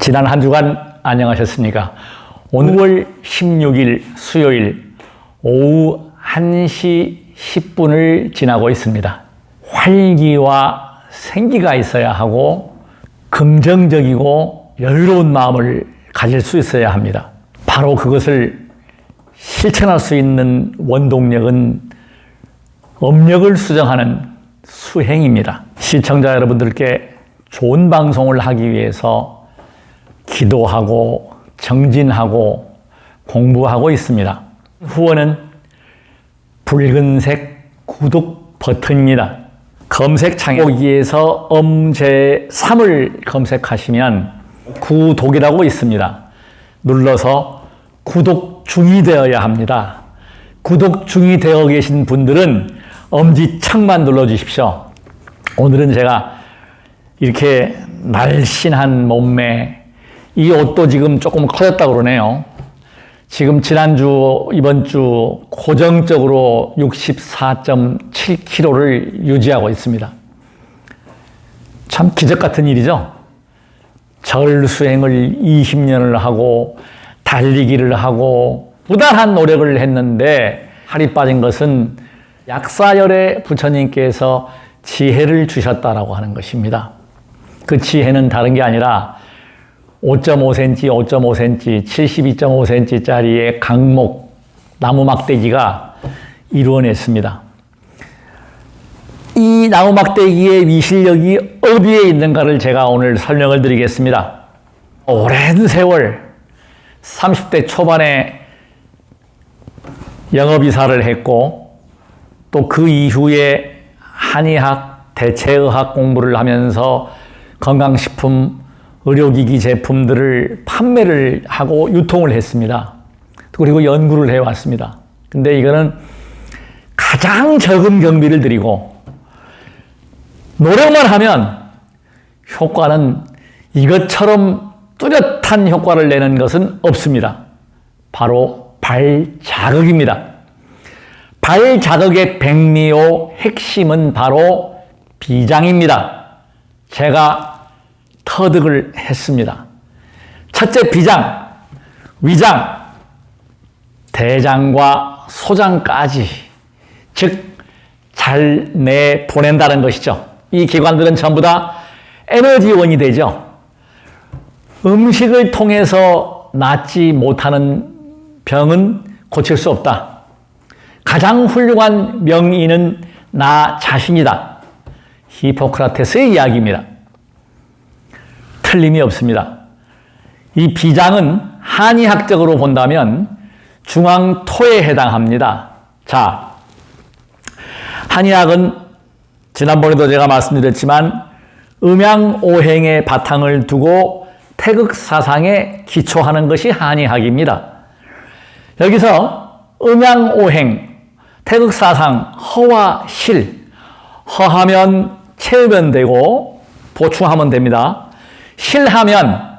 지난 한 주간 안녕하셨습니까? 오늘 5월 16일 수요일 오후 1시 10분을 지나고 있습니다. 활기와 생기가 있어야 하고 긍정적이고 여유로운 마음을 가질 수 있어야 합니다. 바로 그것을 실천할 수 있는 원동력은 업력을 수정하는 수행입니다. 시청자 여러분들께 좋은 방송을 하기 위해서 기도하고 정진하고 공부하고 있습니다. 후원은 붉은색 구독 버튼입니다. 검색창에 거기에서 엄제3을 검색하시면 구독이라고 있습니다. 눌러서 구독 중이 되어야 합니다. 구독 중이 되어 계신 분들은 엄지척만 눌러주십시오. 오늘은 제가 이렇게 날씬한 몸매, 이 옷도 지금 조금 커졌다고 그러네요. 지금 지난주, 이번 주 고정적으로 64.7kg를 유지하고 있습니다. 참 기적 같은 일이죠. 절 수행을 20년을 하고 달리기를 하고 부단한 노력을 했는데 살이 빠진 것은 약사열의 부처님께서 지혜를 주셨다라고 하는 것입니다. 그 지혜는 다른 게 아니라 5.5cm, 5.5cm, 72.5cm짜리의 강목, 나무 막대기가 이루어냈습니다. 이 나무 막대기의 위실력이 어디에 있는가를 제가 오늘 설명을 드리겠습니다. 오랜 세월 30대 초반에 영업이사를 했고 또 그 이후에 한의학, 대체의학 공부를 하면서 건강식품, 의료기기 제품들을 판매를 하고 유통을 했습니다. 그리고 연구를 해왔습니다. 근데 이거는 가장 적은 경비를 들이고 노력만 하면 효과는 이것처럼 뚜렷한 효과를 내는 것은 없습니다. 바로 발자극입니다. 발자극의 백미호 핵심은 바로 비장입니다. 제가 터득을 했습니다. 첫째 비장, 위장, 대장과 소장까지, 즉 잘 내보낸다는 것이죠. 이 기관들은 전부 다 에너지원이 되죠. 음식을 통해서 낫지 못하는 병은 고칠 수 없다. 가장 훌륭한 명의는 나 자신이다. 히포크라테스의 이야기입니다. 틀림이 없습니다. 이 비장은 한의학적으로 본다면 중앙토에 해당합니다. 자, 한의학은 지난번에도 제가 말씀드렸지만 음양오행의 바탕을 두고 태극사상에 기초하는 것이 한의학입니다. 여기서 음양오행, 태극사상, 허와 실, 허하면 채우면 되고 보충하면 됩니다. 실하면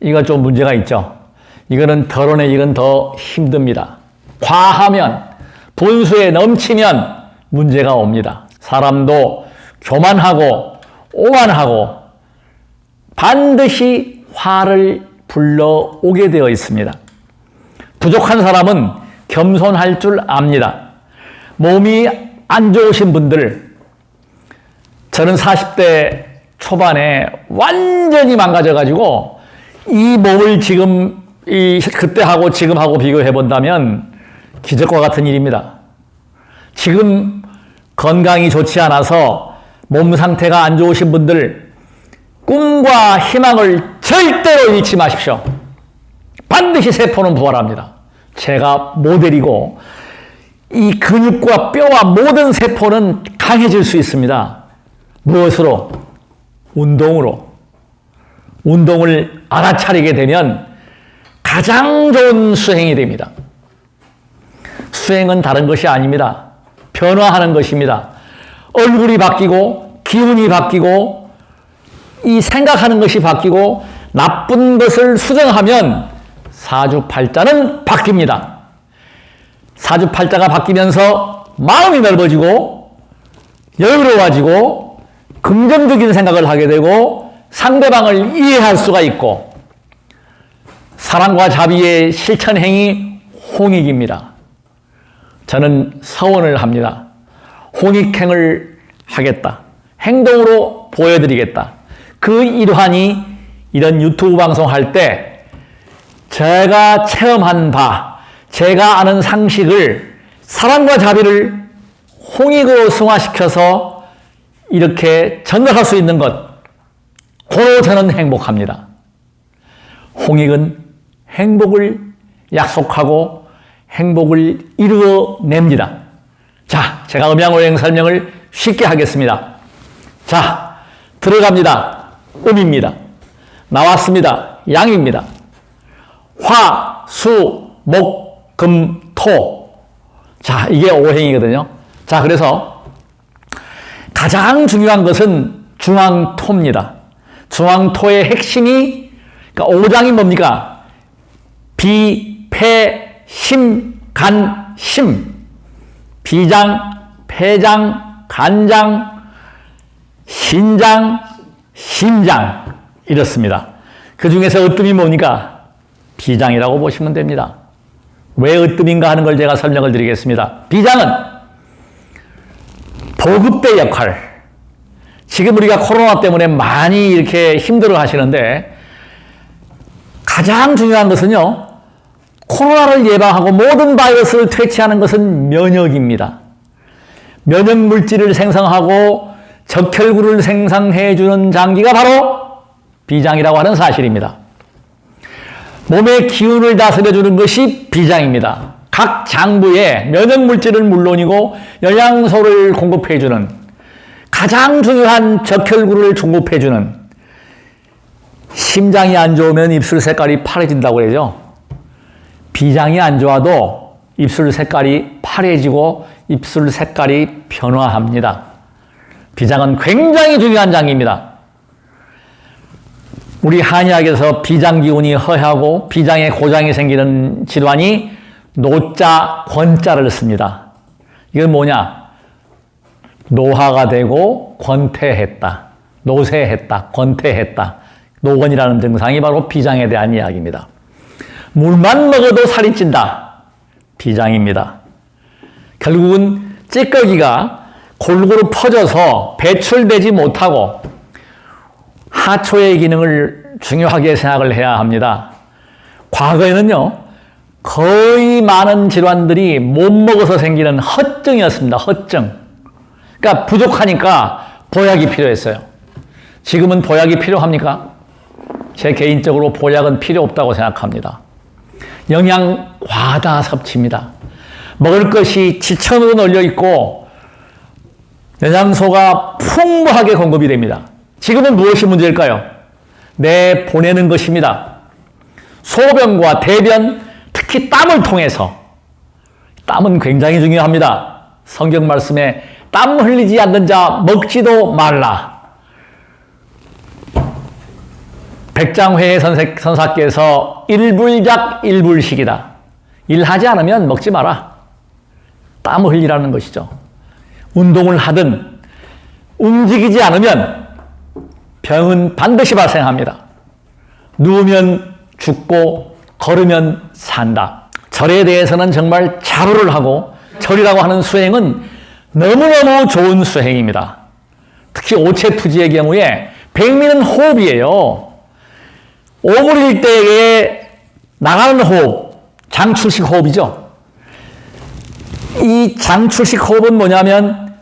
이거 좀 문제가 있죠. 이거는 덜어내 일은 더 힘듭니다. 과하면, 분수에 넘치면 문제가 옵니다. 사람도 교만하고 오만하고 반드시 화를 불러오게 되어 있습니다. 부족한 사람은 겸손할 줄 압니다. 몸이 안 좋으신 분들, 저는 40대 초반에 완전히 망가져가지고 이 몸을 지금 그때하고 지금하고 비교해 본다면 기적과 같은 일입니다. 지금 건강이 좋지 않아서 몸 상태가 안 좋으신 분들, 꿈과 희망을 절대로 잃지 마십시오. 반드시 세포는 부활합니다. 제가 모델이고 이 근육과 뼈와 모든 세포는 강해질 수 있습니다. 무엇으로? 운동으로. 운동을 알아차리게 되면 가장 좋은 수행이 됩니다. 수행은 다른 것이 아닙니다. 변화하는 것입니다. 얼굴이 바뀌고 기운이 바뀌고 이 생각하는 것이 바뀌고 나쁜 것을 수정하면 사주팔자는 바뀝니다. 사주팔자가 바뀌면서 마음이 넓어지고 여유로워지고 긍정적인 생각을 하게 되고 상대방을 이해할 수가 있고 사랑과 자비의 실천행위 홍익입니다. 저는 서원을 합니다. 홍익행을 하겠다. 행동으로 보여드리겠다. 그 일환이 이런 유튜브 방송할 때 제가 체험한 바, 제가 아는 상식을 사랑과 자비를 홍익으로 승화시켜서 이렇게 전달할 수 있는 것, 그로 저는 행복합니다. 홍익은 행복을 약속하고 행복을 이루어냅니다. 자, 제가 음양오행 설명을 쉽게 하겠습니다. 자, 들어갑니다. 음입니다. 나왔습니다. 양입니다. 화, 수, 목, 금, 토. 자, 이게 오행이거든요. 자, 그래서 가장 중요한 것은 중앙토입니다. 중앙토의 핵심이, 그러니까 오장이 뭡니까? 비, 폐, 심, 간, 심. 비장, 폐장, 간장, 신장, 심장. 이렇습니다. 그 중에서 으뜸이 뭡니까? 비장이라고 보시면 됩니다. 왜 으뜸인가 하는 걸 제가 설명을 드리겠습니다. 비장은 보급대 역할. 지금 우리가 코로나 때문에 많이 이렇게 힘들어 하시는데 가장 중요한 것은요, 코로나를 예방하고 모든 바이러스를 퇴치하는 것은 면역입니다. 면역 물질을 생성하고 적혈구를 생성해주는 장기가 바로 비장이라고 하는 사실입니다. 몸의 기운을 다스려주는 것이 비장입니다. 각 장부에 면역 물질은 물론이고 영양소를 공급해주는, 가장 중요한 적혈구를 공급해주는, 심장이 안 좋으면 입술 색깔이 파래진다고 그러죠. 비장이 안 좋아도 입술 색깔이 파래지고 입술 색깔이 변화합니다. 비장은 굉장히 중요한 장기입니다. 우리 한의학에서 비장 기운이 허하고 비장에 고장이 생기는 질환이 노자, 권자를 씁니다. 이건 뭐냐? 노화가 되고 권태했다. 노쇠했다. 권태했다. 노건이라는 증상이 바로 비장에 대한 이야기입니다. 물만 먹어도 살이 찐다. 비장입니다. 결국은 찌꺼기가 골고루 퍼져서 배출되지 못하고 하초의 기능을 중요하게 생각을 해야 합니다. 과거에는요, 거의 많은 질환들이 못 먹어서 생기는 허증이었습니다. 허증. 그러니까 부족하니까 보약이 필요했어요. 지금은 보약이 필요합니까? 제 개인적으로 보약은 필요 없다고 생각합니다. 영양 과다 섭취입니다. 먹을 것이 지천으로 널려 있고 영양소가 풍부하게 공급이 됩니다. 지금은 무엇이 문제일까요? 내보내는 것입니다. 소변과 대변, 특히 땀을 통해서. 땀은 굉장히 중요합니다. 성경 말씀에 땀 흘리지 않는 자 먹지도 말라. 백장회의 선사께서 일불작 일불식이다. 일하지 않으면 먹지 마라. 땀 흘리라는 것이죠. 운동을 하든 움직이지 않으면 병은 반드시 발생합니다. 누우면 죽고 걸으면 산다. 절에 대해서는 정말 자부를 하고, 절이라고 하는 수행은 너무너무 좋은 수행입니다. 특히 오체투지의 경우에 백미는 호흡이에요. 오므릴 때에 나가는 호흡, 장출식 호흡이죠. 이 장출식 호흡은 뭐냐면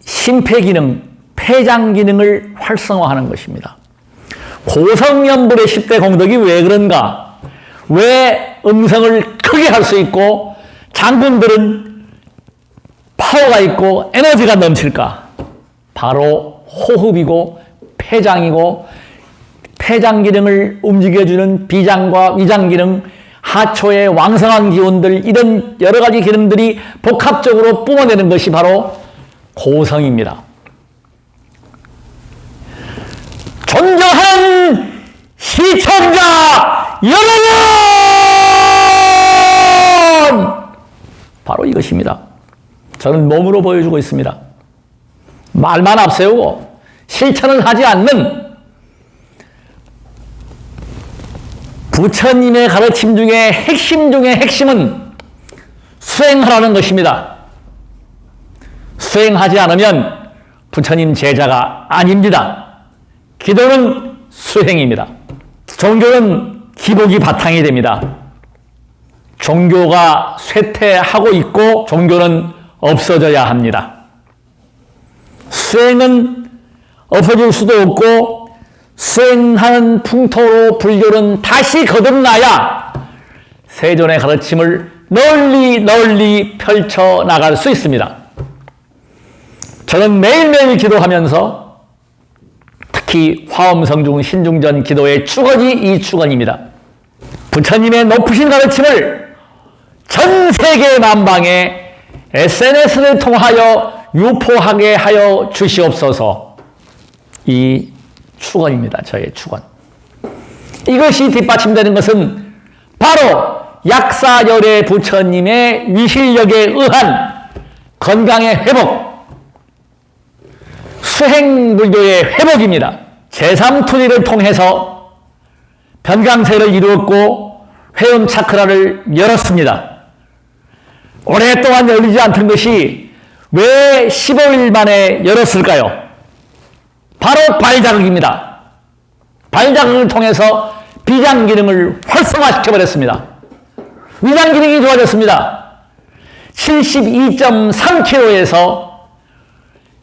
심폐기능, 폐장 기능을 활성화하는 것입니다. 고성연불의 10대 공덕이 왜 그런가? 왜 음성을 크게 할 수 있고 장군들은 파워가 있고 에너지가 넘칠까? 바로 호흡이고 폐장이고, 폐장 기능을 움직여주는 비장과 위장 기능, 하초의 왕성한 기운들, 이런 여러 가지 기능들이 복합적으로 뿜어내는 것이 바로 고성입니다. 존경하는 시청자 여러분! 바로 이것입니다. 저는 몸으로 보여주고 있습니다. 말만 앞세우고 실천을 하지 않는 부처님의 가르침 중에 핵심 중에 핵심은 수행하라는 것입니다. 수행하지 않으면 부처님 제자가 아닙니다. 기도는 수행입니다. 종교는 기복이 바탕이 됩니다. 종교가 쇠퇴하고 있고 종교는 없어져야 합니다. 수행은 없어질 수도 없고 수행하는 풍토로 불교는 다시 거듭나야 세존의 가르침을 널리 펼쳐나갈 수 있습니다. 저는 매일매일 기도하면서 특히 화엄성중 신중전 기도의 축원이 이 축원입니다. 부처님의 높으신 가르침을 전 세계 만방에 SNS를 통하여 유포하게 하여 주시옵소서. 이 축원입니다. 저의 축원. 이것이 뒷받침되는 것은 바로 약사열애 부처님의 위실력에 의한 건강의 회복, 수행불교의 회복입니다. 제3투지를 통해서 변강세를 이루었고 회음차크라를 열었습니다. 오랫동안 열리지 않던 것이 왜 15일 만에 열었을까요? 바로 발자극입니다. 발자극을 통해서 비장 기능을 활성화시켜버렸습니다. 위장 기능이 좋아졌습니다. 72.3kg에서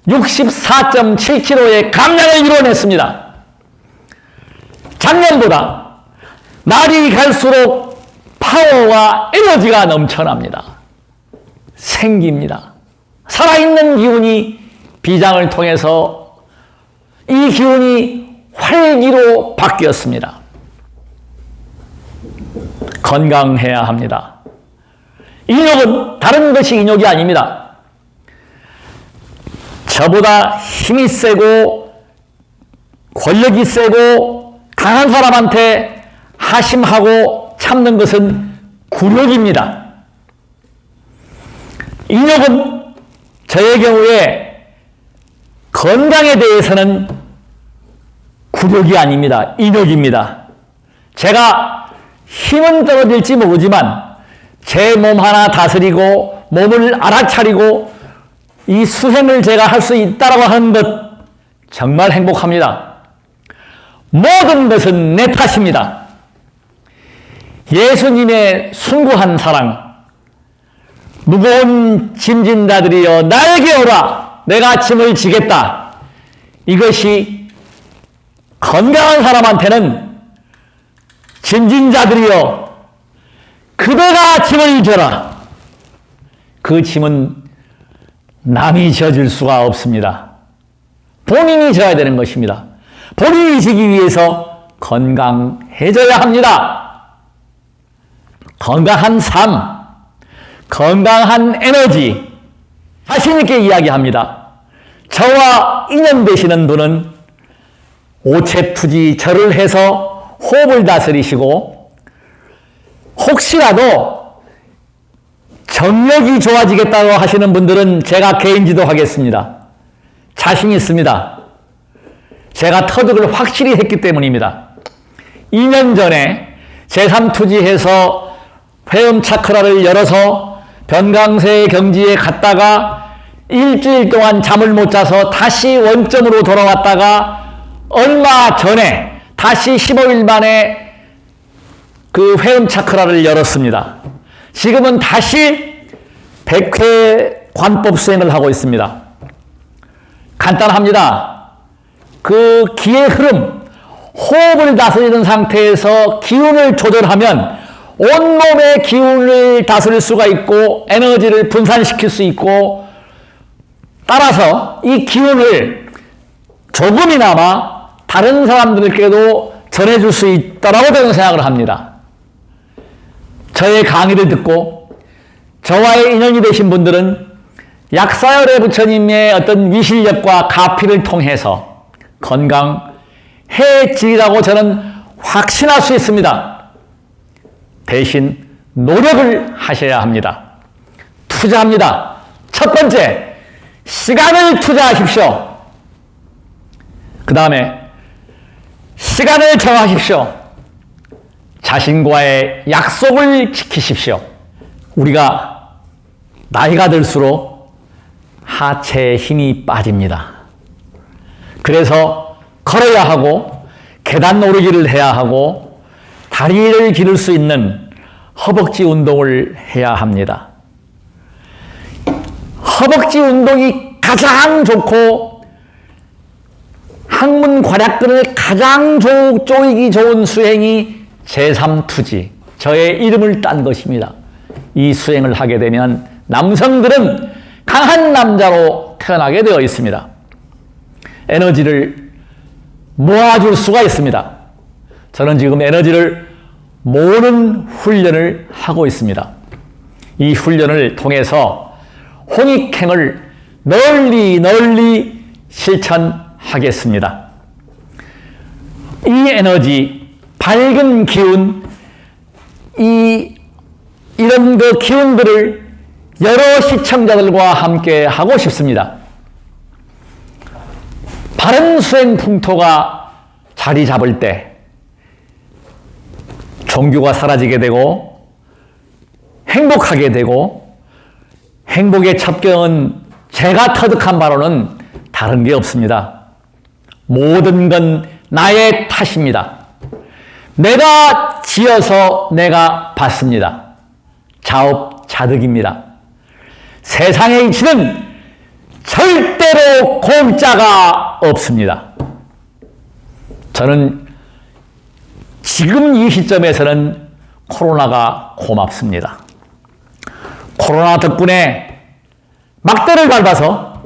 64.7kg의 감량을 이뤄냈습니다. 작년보다 날이 갈수록 파워와 에너지가 넘쳐납니다. 생깁니다. 살아있는 기운이 비장을 통해서 이 기운이 활기로 바뀌었습니다. 건강해야 합니다. 인욕은 다른 것이 인욕이 아닙니다. 저보다 힘이 세고 권력이 세고 강한 사람한테 하심하고 참는 것은 굴욕입니다. 인욕은 저의 경우에 건강에 대해서는 굴욕이 아닙니다. 인욕입니다. 제가 힘은 떨어질지 모르지만 제 몸 하나 다스리고 몸을 알아차리고 이 수행을 제가 할 수 있다라고 하는 것 정말 행복합니다. 모든 것은 내 탓입니다. 예수님의 숭고한 사랑, 무거운 짐진 자들이여 나에게 오라 내가 짐을 지겠다. 이것이 건강한 사람한테는 짐진 자들이여 그대가 짐을 져라. 그 짐은 남이 져줄 수가 없습니다. 본인이 져야 되는 것입니다. 본인이 지기 위해서 건강해져야 합니다. 건강한 삶, 건강한 에너지, 자신있게 이야기합니다. 저와 인연되시는 분은 오체투지 절을 해서 호흡을 다스리시고 혹시라도 정력이 좋아지겠다고 하시는 분들은 제가 개인 지도하겠습니다. 자신 있습니다. 제가 터득을 확실히 했기 때문입니다. 2년 전에 제3투지해서 회음차크라를 열어서 변강세 경지에 갔다가 일주일 동안 잠을 못 자서 다시 원점으로 돌아왔다가 얼마 전에 다시 15일 만에 그 회음차크라를 열었습니다. 지금은 다시 100회 관법 수행을 하고 있습니다. 간단합니다. 그 기의 흐름, 호흡을 다스리는 상태에서 기운을 조절하면 온몸의 기운을 다스릴 수가 있고 에너지를 분산시킬 수 있고 따라서 이 기운을 조금이나마 다른 사람들께도 전해줄 수 있다라고 저는 생각을 합니다. 저의 강의를 듣고 저와의 인연이 되신 분들은 약사열애 부처님의 어떤 위실력과 가피를 통해서 건강해지리라고 저는 확신할 수 있습니다. 대신 노력을 하셔야 합니다. 투자합니다. 첫 번째, 시간을 투자하십시오. 그 다음에 시간을 정하십시오. 자신과의 약속을 지키십시오. 우리가 나이가 들수록 하체에 힘이 빠집니다. 그래서 걸어야 하고 계단 오르기를 해야 하고 다리를 기를 수 있는 허벅지 운동을 해야 합니다. 허벅지 운동이 가장 좋고 항문 괄약근을 가장 조이기 좋은 수행이 제3투지, 저의 이름을 딴 것입니다. 이 수행을 하게 되면 남성들은 강한 남자로 태어나게 되어 있습니다. 에너지를 모아줄 수가 있습니다. 저는 지금 에너지를 모으는 훈련을 하고 있습니다. 이 훈련을 통해서 홍익행을 널리 실천하겠습니다. 이 에너지, 밝은 기운, 이런 그 기운들을 여러 시청자들과 함께 하고 싶습니다. 바른 수행 풍토가 자리 잡을 때 종교가 사라지게 되고 행복하게 되고, 행복의 첩경은 제가 터득한 바로는 다른 게 없습니다. 모든 건 나의 탓입니다. 내가 지어서 내가 받습니다. 자업자득입니다. 세상의 이치는 절대로 공짜가 없습니다. 저는 지금 이 시점에서는 코로나가 고맙습니다. 코로나 덕분에 막대를 밟아서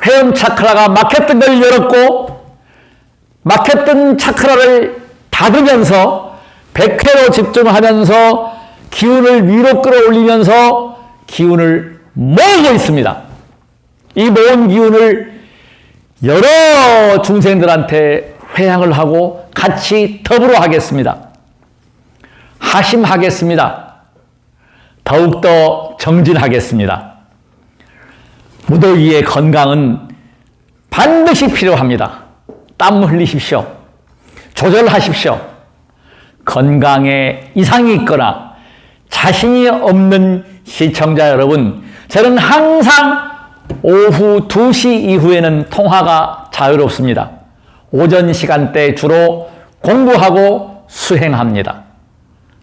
회음 차크라가 막혔던 걸 열었고, 막혔던 차크라를 닫으면서 백회로 집중하면서 기운을 위로 끌어올리면서 기운을 모으고 있습니다. 이 모은 기운을 여러 중생들한테 회향을 하고 같이 더불어 하겠습니다. 하심하겠습니다. 더욱더 정진하겠습니다. 무더위의 건강은 반드시 필요합니다. 땀 흘리십시오. 조절하십시오. 건강에 이상이 있거나 자신이 없는 시청자 여러분, 저는 항상 오후 2시 이후에는 통화가 자유롭습니다. 오전 시간대 주로 공부하고 수행합니다.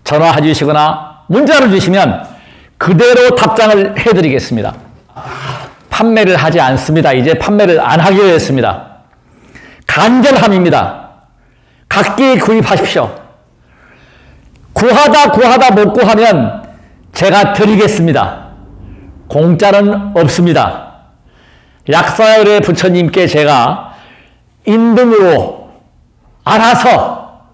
전화 주시거나 문자를 주시면 그대로 답장을 해드리겠습니다. 판매를 하지 않습니다. 이제 판매를 안 하기로 했습니다. 간절함입니다. 각기 구입하십시오. 구하다 못 구하면 제가 드리겠습니다. 공짜는 없습니다. 약사열의 부처님께 제가 인등으로 알아서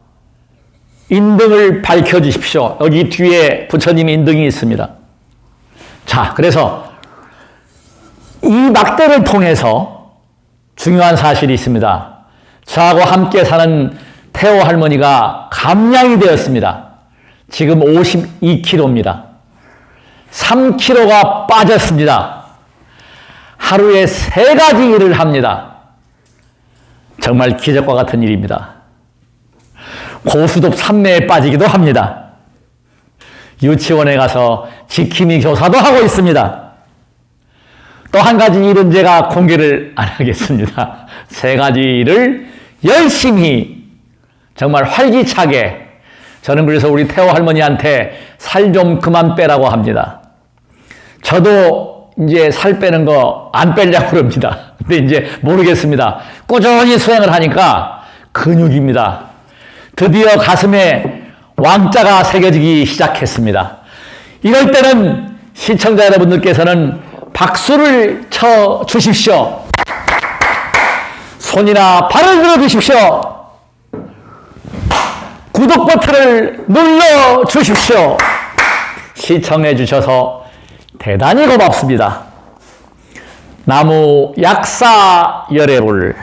인등을 밝혀주십시오. 여기 뒤에 부처님 인등이 있습니다. 자, 그래서 이 막대를 통해서 중요한 사실이 있습니다. 저하고 함께 사는 태호 할머니가 감량이 되었습니다. 지금 52kg입니다. 3kg가 빠졌습니다. 하루에 3가지 일을 합니다. 정말 기적과 같은 일입니다. 고수톱 산매에 빠지기도 합니다. 유치원에 가서 지킴이 교사도 하고 있습니다. 또 한 가지 일은 제가 공개를 안 하겠습니다. 3가지 일을 열심히, 정말 활기차게, 저는 그래서 우리 태호 할머니한테 살 좀 그만 빼라고 합니다. 저도 이제 살 빼는 거 안 빼려고 그럽니다. 근데 이제 모르겠습니다. 꾸준히 수행을 하니까 근육입니다. 드디어 가슴에 왕자가 새겨지기 시작했습니다. 이럴 때는 시청자 여러분들께서는 박수를 쳐 주십시오. 손이나 발을 들어 주십시오. 구독 버튼을 눌러 주십시오. 시청해 주셔서 대단히 고맙습니다. 나무 약사 열애불